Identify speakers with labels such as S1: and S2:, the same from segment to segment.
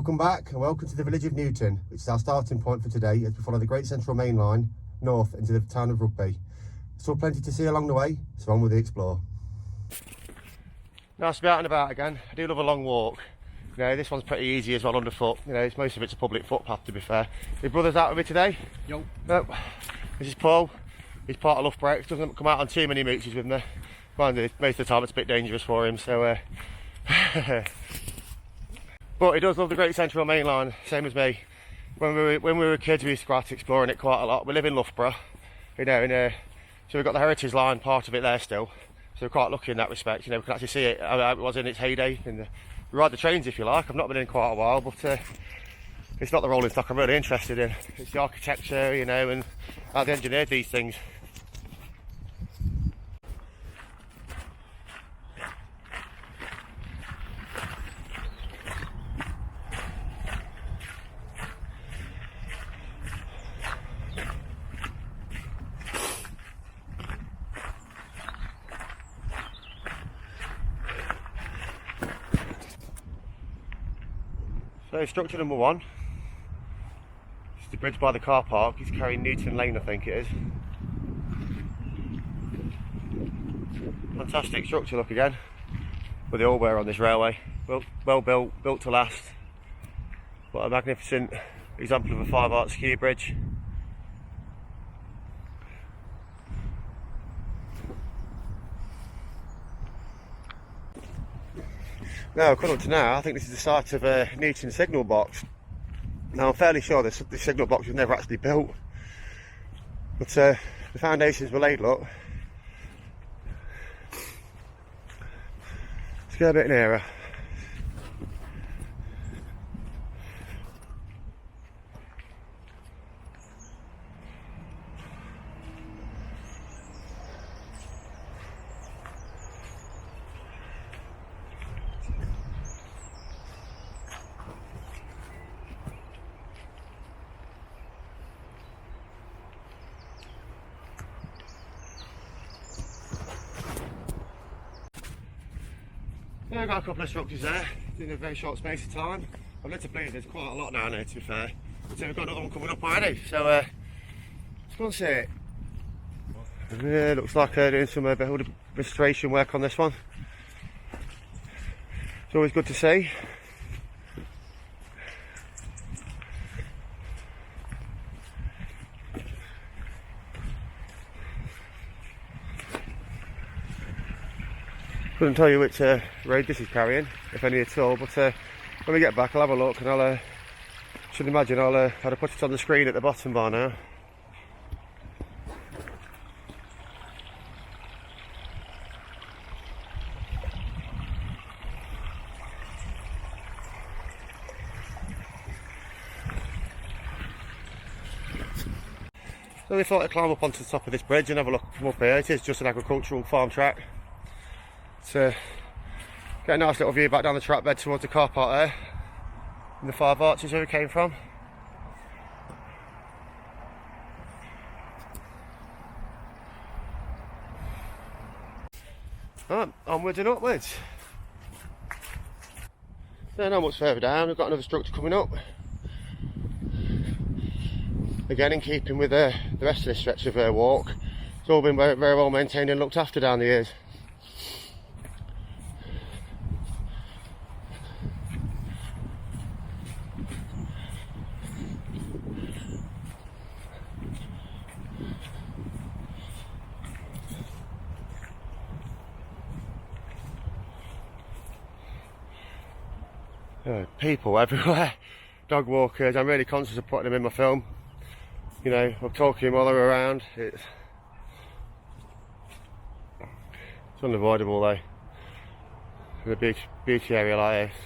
S1: Welcome back and welcome to the village of Newton, which is our starting point for today as we follow the Great Central Mainline north into the town of Rugby. Still plenty to see along the way, so on with the explore. Nice to be out and about again. I do love a long walk. You know, this one's pretty easy as well underfoot. You know, most of it's a public footpath to be fair. Your brother's out with me today?
S2: Yo.
S1: Nope. This is Paul. He's part of Luff Breaks. Doesn't come out on too many mooches with me. Most of the time it's a bit dangerous for him, so but he does love the Great Central Mainline, same as me. When we were kids, we used to go out exploring it quite a lot. We live in Loughborough, you know, so we've got the Heritage Line, part of it there still. So we're quite lucky in that respect. You know, we can actually see it how it was in its heyday. We ride the trains if you like. I've not been in quite a while, but it's not the rolling stock I'm really interested in. It's the architecture, you know, and how they engineered these things. So structure number one, it's the bridge by the car park. It's carrying Newton Lane, I think it is. Fantastic structure, look again, with the all-wear on this railway. Well built to last. What a magnificent example of a 5-arch ski bridge. Now, coming up to now, I think this is the site of a Newton signal box. Now, I'm fairly sure this signal box was never actually built, but the foundations were laid, look. Let's get a bit nearer. Yeah, I've got a couple of structures there in a very short space of time. I've led to believe there's quite a lot down here, to be fair. So we've got another one coming up already, so let's go and see it. Yeah, looks like doing some beholder restoration work on this one. It's always good to see. Couldn't tell you which road this is carrying, if any at all, but when we get back I'll have a look and I'll should imagine I'll have put it on the screen at the bottom by now. So we thought I'd climb up onto the top of this bridge and have a look from up here. It is just an agricultural farm track. To get a nice little view back down the track bed towards the car park there, and the 5 arches where we came from. Right, onwards and upwards. So not much further down, we've got another structure coming up. Again, in keeping with the rest of this stretch of walk. It's all been very, very well maintained and looked after down the years. People everywhere, dog walkers. I'm really conscious of putting them in my film. You know, I'm talking while they're around. It's unavoidable though, in a beauty area like this.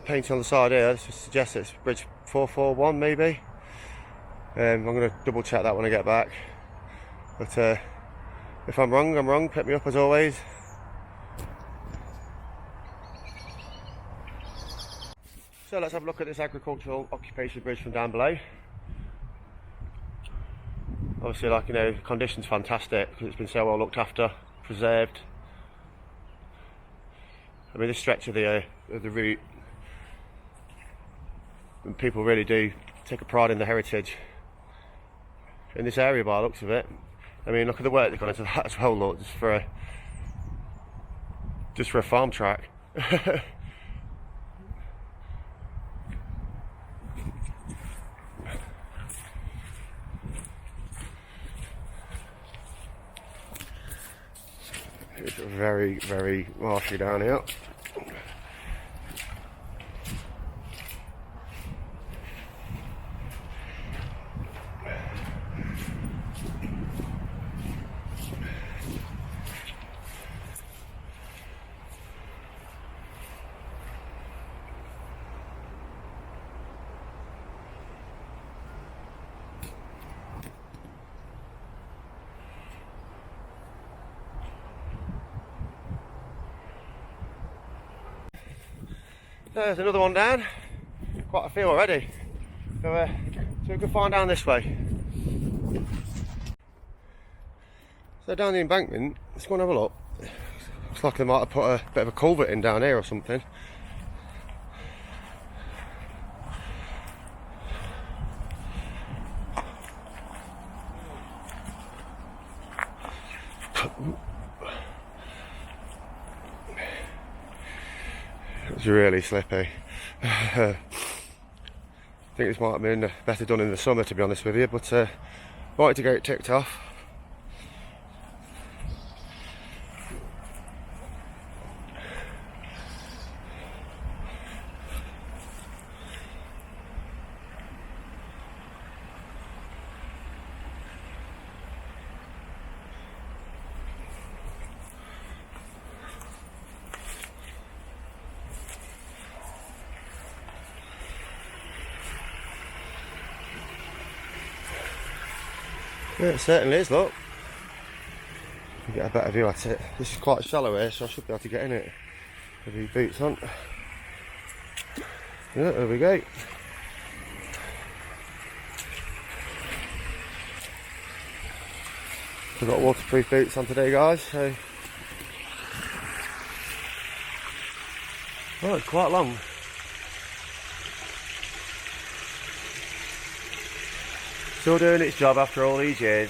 S1: Painting on the side here suggests it's bridge 441 maybe. I'm going to double check that when I get back. But if I'm wrong, I'm wrong. Pick me up as always. So let's have a look at this agricultural occupation bridge from down below. Obviously, like, you know, the condition's fantastic because it's been so well looked after, preserved. I mean, this stretch of the route, and people really do take a pride in the heritage in this area by the looks of it. I mean, look at the work they've gone into that as well. Look, just for a farm track. It's very, very marshy down here. There's another one down. Quite a few already. So we can find down this way. So down the embankment, let's go and have a look. Looks like they might have put a bit of a culvert in down here or something. It's really slippy. I think this might have been better done in the summer, to be honest with you, but wanted to get it ticked off. Yeah, it certainly is, look. You get a better view at it. This is quite shallow here, so I should be able to get in it with these boots on. Yeah, there we go. I've got waterproof boots on today, guys, so... Oh, it's quite long. Still doing its job after all these years.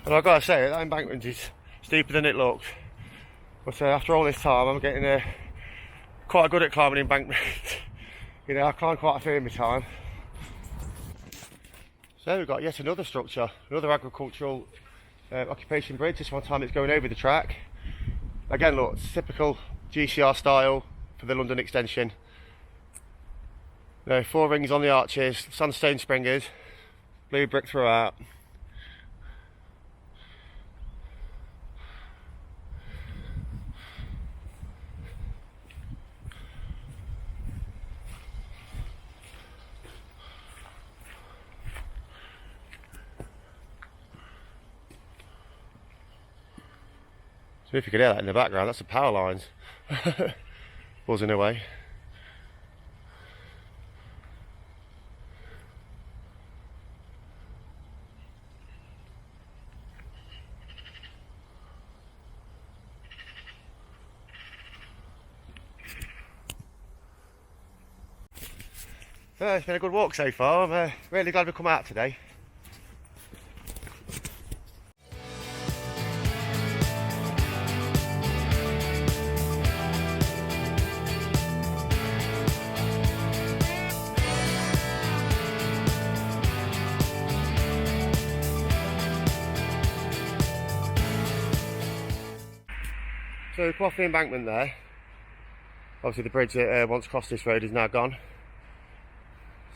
S1: And I've got to say, that embankment is steeper than it looks. But after all this time, I'm getting quite good at climbing embankments. You know, I climbed quite a few in my time. So we've got yet another structure, another agricultural occupation bridge. This one time it's going over the track. Again, look, it's typical GCR style for the London extension. You know, 4 rings on the arches, sandstone springers, blue brick throughout. So if you could hear that in the background, that's the power lines buzzing away. It's been a good walk so far. I'm really glad we've come out today. So we come off the embankment there. Obviously the bridge that once crossed this road is now gone.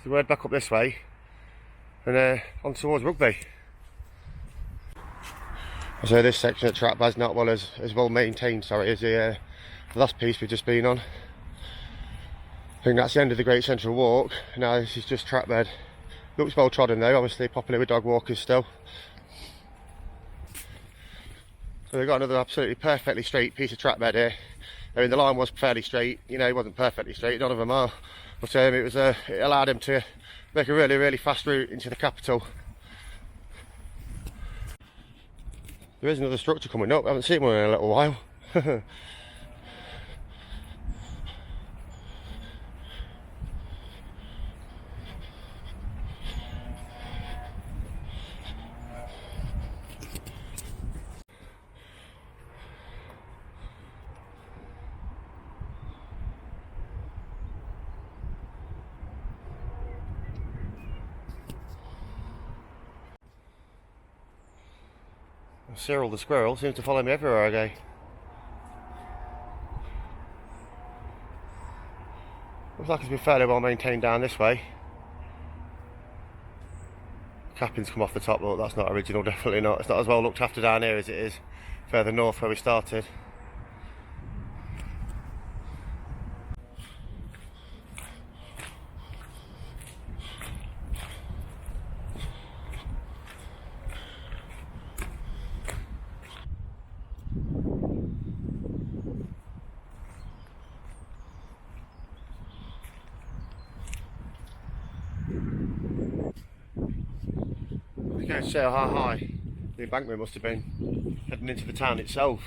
S1: So we're back up this way and on towards Rugby. So this section of track is not as well maintained, sorry, as the last piece we've just been on. I think that's the end of the Great Central walk. Now this is just track bed. Looks well trodden though, obviously popular with dog walkers still. So we've got another absolutely perfectly straight piece of track bed here. I mean the line was fairly straight, you know, it wasn't perfectly straight, none of them are. But it allowed him to make a really fast route into the capital. There is another structure coming up, I haven't seen one in a little while. Cyril the squirrel seems to follow me everywhere I go. Looks like it's been fairly well maintained down this way. Capping's come off the top, but that's not original, definitely not. It's not as well looked after down here as it is further north where we started. You can't see how high the embankment must have been heading into the town itself.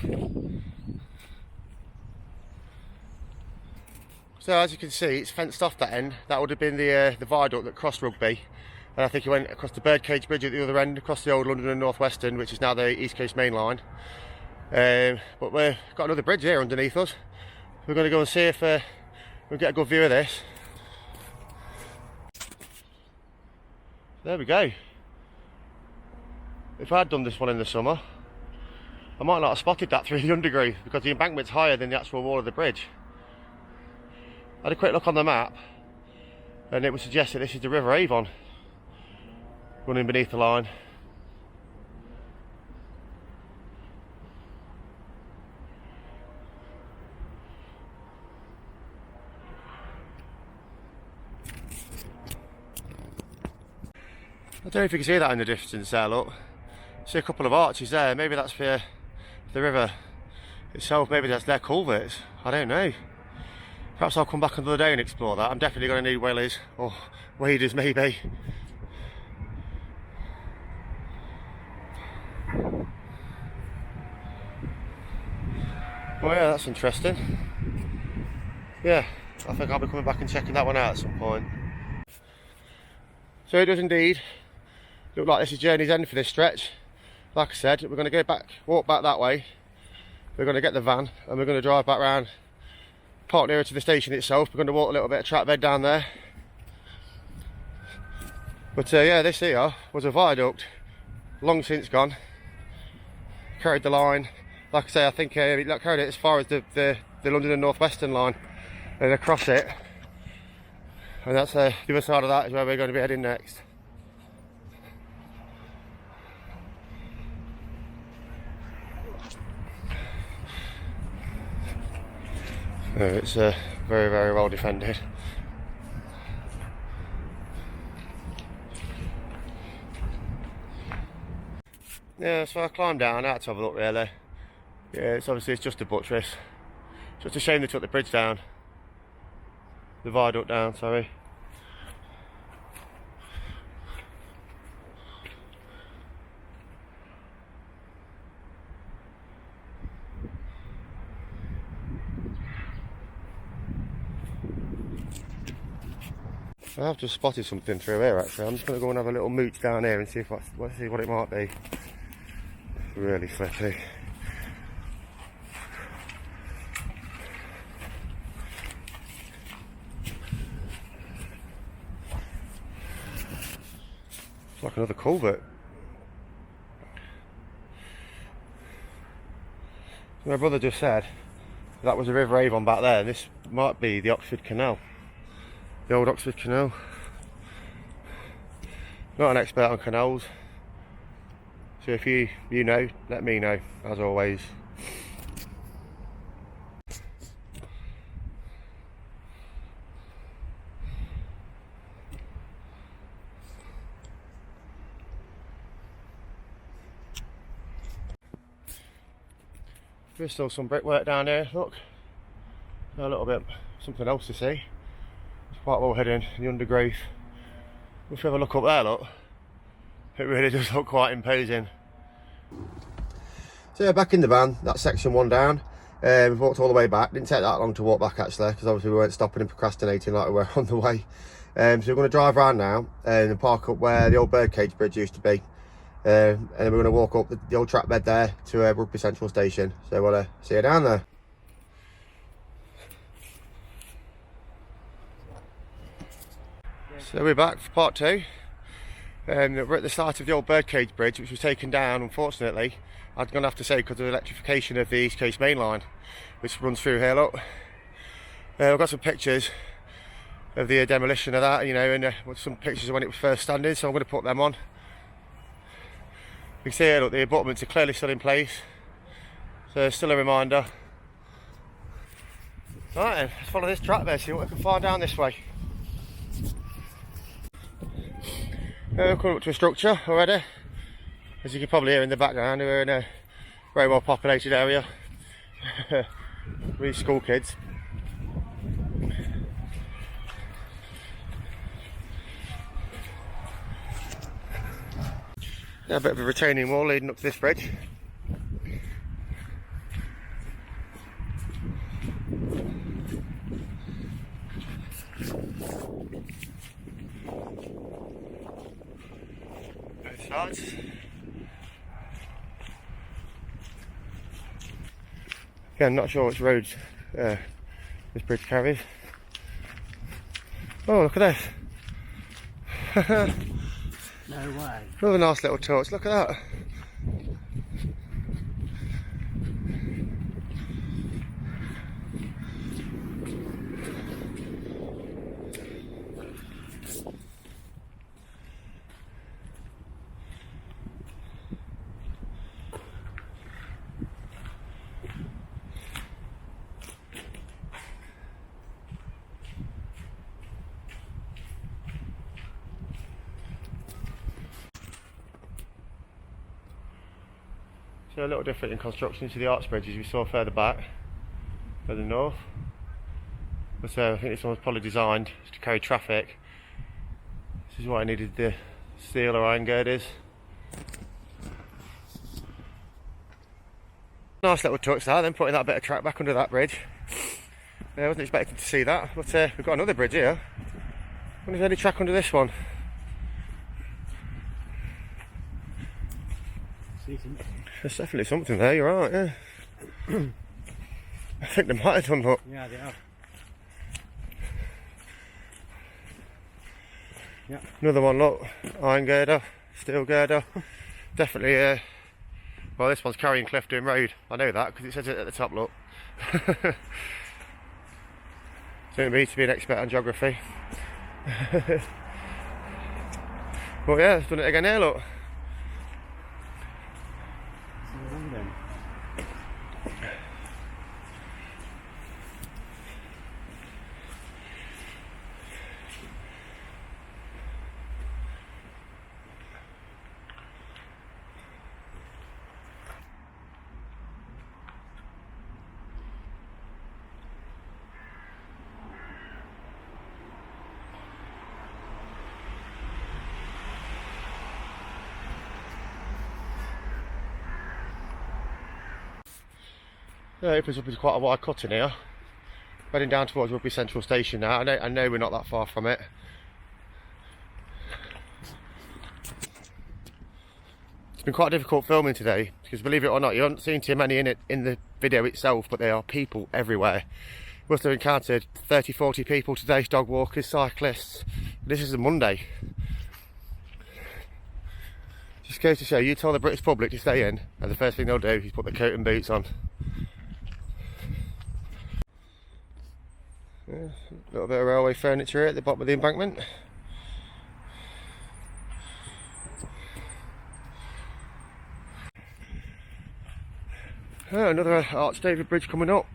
S1: So as you can see, it's fenced off that end. That would have been the viaduct that crossed Rugby, and I think it went across the Birdcage Bridge at the other end, across the old London and North Western, which is now the East Coast Mainline. But we've got another bridge here underneath us. We're going to go and see if we'll get a good view of this. There we go. If I had done this one in the summer, I might not have spotted that through the undergrowth because the embankment's higher than the actual wall of the bridge. I had a quick look on the map and it would suggest that this is the River Avon running beneath the line. I don't know if you can see that in the distance there, look. See a couple of arches there, maybe that's for the river itself, maybe that's their culverts, I don't know. Perhaps I'll come back another day and explore that. I'm definitely going to need wellies, or waders maybe. Oh yeah, that's interesting. Yeah, I think I'll be coming back and checking that one out at some point. So it does indeed look like this is journey's end for this stretch. Like I said, we're going to go back, walk back that way. We're going to get the van and we're going to drive back round, park nearer to the station itself. We're going to walk a little bit of track bed down there. But yeah, this here was a viaduct, long since gone. Carried the line, like I say, I think it carried it as far as the London and North Western line and across it. And that's the other side of that is where we're going to be heading next. It's very well defended. Yeah, so I climbed down, I had to have a look really. Yeah, it's just a buttress. It's just a shame they took the bridge down. The viaduct down, sorry. I've just spotted something through here actually. I'm just going to go and have a little mooch down here and see if let's see what it might be. Really slippy. It's like another culvert. My brother just said That was the River Avon back there, and this might be the Oxford Canal. The old Oxford Canal. Not an expert on canals, so if you know, let me know, as always. There's still some brickwork down here, look. A little bit, something else to see. It's quite well hidden in the undergrowth. If you have a look up there, look. It really does look quite imposing. So yeah, back in the van, that's section 1 down. We've walked all the way back. Didn't take that long to walk back actually, because obviously we weren't stopping and procrastinating like we were on the way. So we're going to drive around now and park up where the old birdcage bridge used to be. And then we're going to walk up the old track bed there to Rugby Central station. So we'll see you down there. So we're back for part 2. We're at the start of the old birdcage bridge, which was taken down, unfortunately. I'm going to have to say because of the electrification of the East Coast Mainline, which runs through here. Look, I've got some pictures of the demolition of that, you know, and some pictures of when it was first standing. So I'm going to put them on. You can see here, look, the abutments are clearly still in place. So still a reminder. Right then, let's follow this track there, see what we can find down this way. We're coming up to a structure already. As you can probably hear in the background, we're in a very well populated area with school kids. A bit of a retaining wall leading up to this bridge. Both sides. Yeah, I'm not sure which roads this bridge carries. Oh, look at this.
S2: No way.
S1: Another nice little torch, look at that. So a little different in construction to the arch bridges we saw further back, further north. But I think this one was probably designed to carry traffic. This is why I needed the steel or iron girders. Nice little touch there, then putting that bit of track back under that bridge. I wasn't expecting to see that, but we've got another bridge here. I wonder if there's any track under this one. There's definitely something there, you're right, yeah. I think they might have done, look.
S2: Yeah, they have. Yeah.
S1: Another one, look. Iron girder, steel girder. Definitely, well, this one's carrying Clifton Road. I know that because it says it at the top, look. Don't need to be an expert on geography. But yeah, it's done it again here, look. It opens up into quite a wide cut in here. Heading down towards Rugby Central station now. I know we're not that far from it. It's been quite difficult filming today because, believe it or not, you haven't seen too many in the video itself, but there are people everywhere. Must have encountered 30-40 people today, dog walkers, cyclists. This is a Monday. Just goes to show, you tell the British public to stay in and the first thing they'll do is put their coat and boots on. Yeah, a little bit of railway furniture here at the bottom of the embankment. Oh, another Arch David Bridge coming up.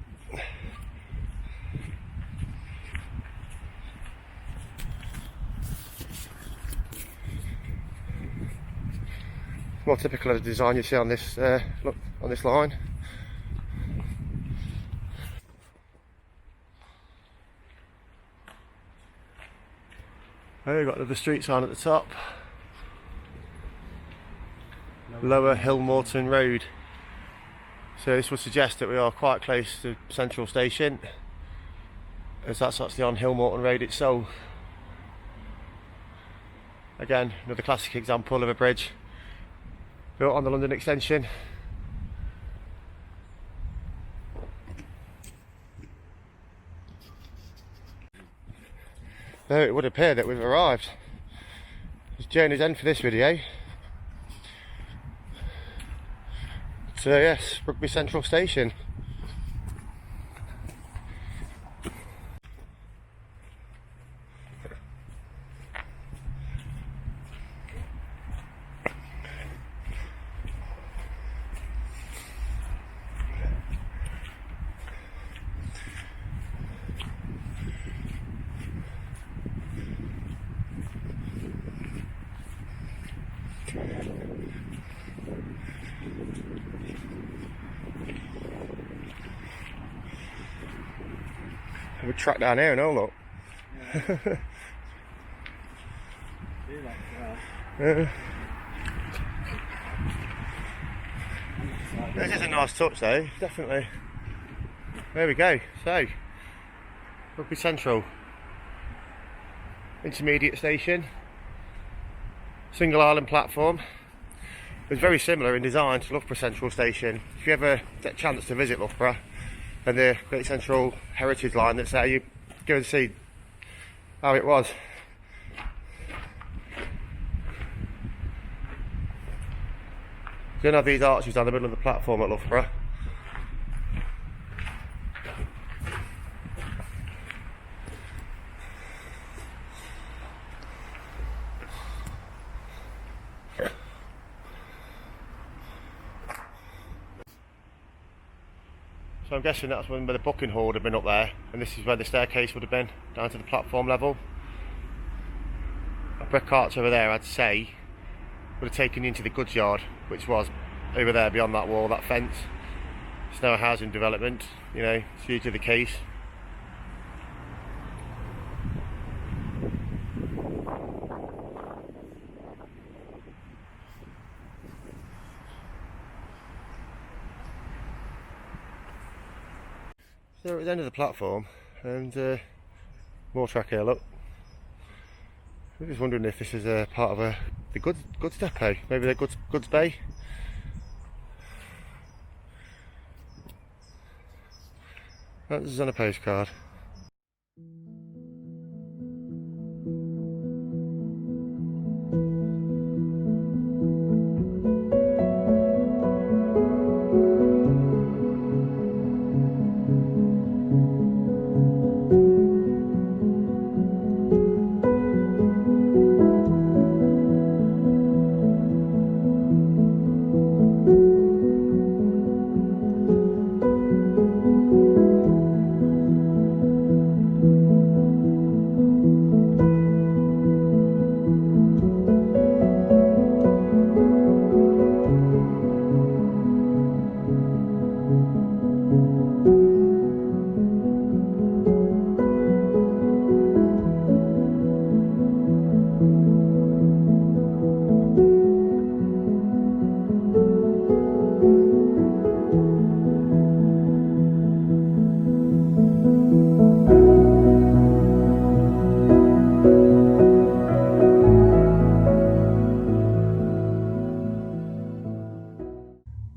S1: More typical of the design you see on this look, on this line. Oh, you've got the street sign at the top. Lower Hillmorton Road. So this would suggest that we are quite close to Central Station, as that's actually on Hillmorton Road itself. Again, another classic example of a bridge built on the London extension. Now it would appear that we've arrived. It's journey's end for this video. So yes, Rugby Central Station. Have a track down here and all, look. Yeah. This is a nice touch though, definitely. There we go, so Rugby Central intermediate station, single island platform. It's very similar in design to Loughborough Central Station. If you ever get a chance to visit Loughborough and the Great Central Heritage Line that's there, you go and see how it was. You don't have these arches down the middle of the platform at Loughborough. So I'm guessing that's when the booking hall would have been up there, and this is where the staircase would have been, down to the platform level. A brick arch over there, I'd say, would have taken you into the goods yard, which was over there beyond that wall, that fence. It's now a housing development, you know, it's usually the case. So we're at the end of the platform, and more track here, look. I'm just wondering if this is a part of the goods depot, maybe the goods bay. That's on a postcard.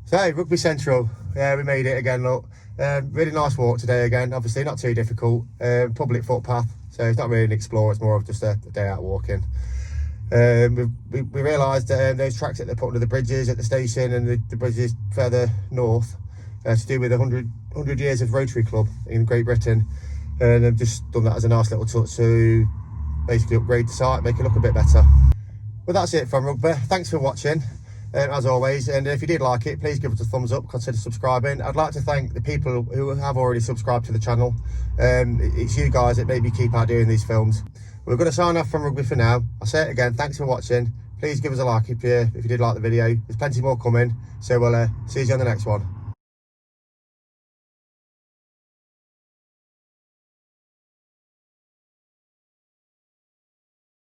S1: So Rugby Central, yeah, we made it again, look. Really nice walk today again, obviously not too difficult. Public footpath, so it's not really an explorer, it's more of just a day out walking. We realised that those tracks that they put under the bridges at the station and the bridges further north to do with 100 years of Rotary Club in Great Britain. and I've just done that as a nice little touch to basically upgrade the site, make it look a bit better. But that's it from Rugby. Thanks for watching, as always, and if you did like it, please give it a thumbs up, consider subscribing. I'd like to thank the people who have already subscribed to the channel. It's you guys that made me keep out doing these films. We're going to sign off from Rugby for now. I'll say it again, thanks for watching. Please give us a like if you did like the video. There's plenty more coming, so we'll see you on the next one.